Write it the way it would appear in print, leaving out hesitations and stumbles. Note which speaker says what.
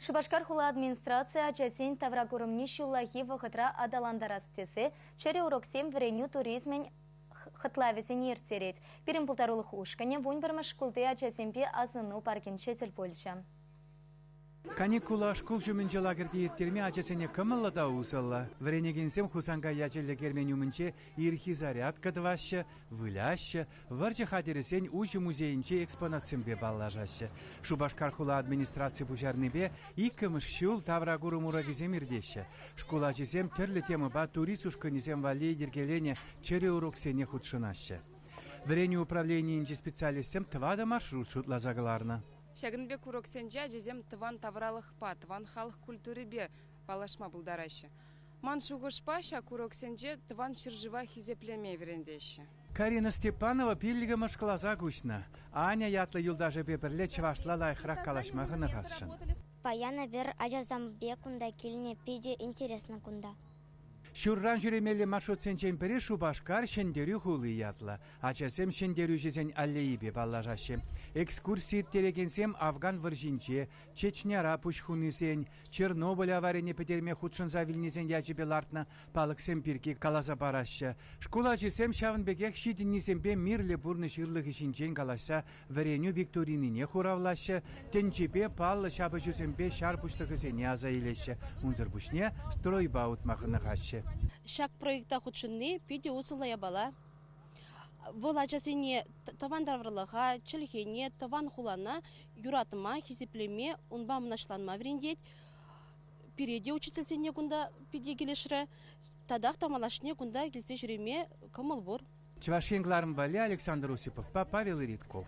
Speaker 1: Шубашкар хула администрация ачасин таврагурымни шуллахи вахытра адаландарастесе, чере уроксем вреню туризмен хытлавесен ертерет. Пирим пултарулых ушкане вунь бірміш шкулты ачасемпе азыну паркен шетел польча.
Speaker 2: Каникула школ жүмінче лагерде еттерме ачасене кымылы да усылла. Вренегенсем хусанга ячелі кермен юмінче ирхи зарядка дваще, выляще, варчы хадересен ужы музейінче экспонатсембе баллажаще. Шубашкар хула администрация пужарнебе иккіміш шул таврагуры мурагизем ирдеще. Школа ачасем түрлі темы ба турист ушканесем валей дергелене чере уроксене худшынаще. Врене управлениенче специалистсем твада маршрут шутла загларна.
Speaker 3: Шагынбек уроксенжа жезем тыван тавралықпа, тыван халық культурыбе балашма бұлдарашы. Ман шуғышпа шак уроксенже тыван шыржыва хизеплеме верендеші.
Speaker 2: Карина Степанова пиллига машкалаза гусна. Аня ятлы юлдажы бебірле чывашла лайхрак калашмағыны ғасшын.
Speaker 4: Паяна вер ажазамбе кунда келіне пиде интересно кунда.
Speaker 2: Шурран жүремелі маршрут сенчен Шубашкар шендерю хулы ятла. Ачасем шендерю жезен аллейбе баллажашы. Экскурсии терегенсем Афган варжинче, Чечняра пушхунысен, Чернобыль аварене петерме худшын завильнесен ячебе лартна, палыксем пирки каласа барашы. Школа ачасем шавынбекех шидиннесемпе мирле бурны шырлық ишинчен каласа вареню викторинине хуравлашы, тенчепе паллы шабы жүсемпе шарпуштығы сене аза илеші. Унзыр бушне стройба утмақыны қашы.
Speaker 5: Шак проекта худшынны пиде усылая бала. Вол ачасене таван дарварлыға, чілхене, таван хулана, юратыма, хизеплеме, унба мынашланма врендет. Переде учительсене кунда пиде келешірі, тадақ тамалашне кунда келсе жүреме кымыл бұр.
Speaker 2: Чевашенгларым Вали, Александр Осипов, Павел Иритков.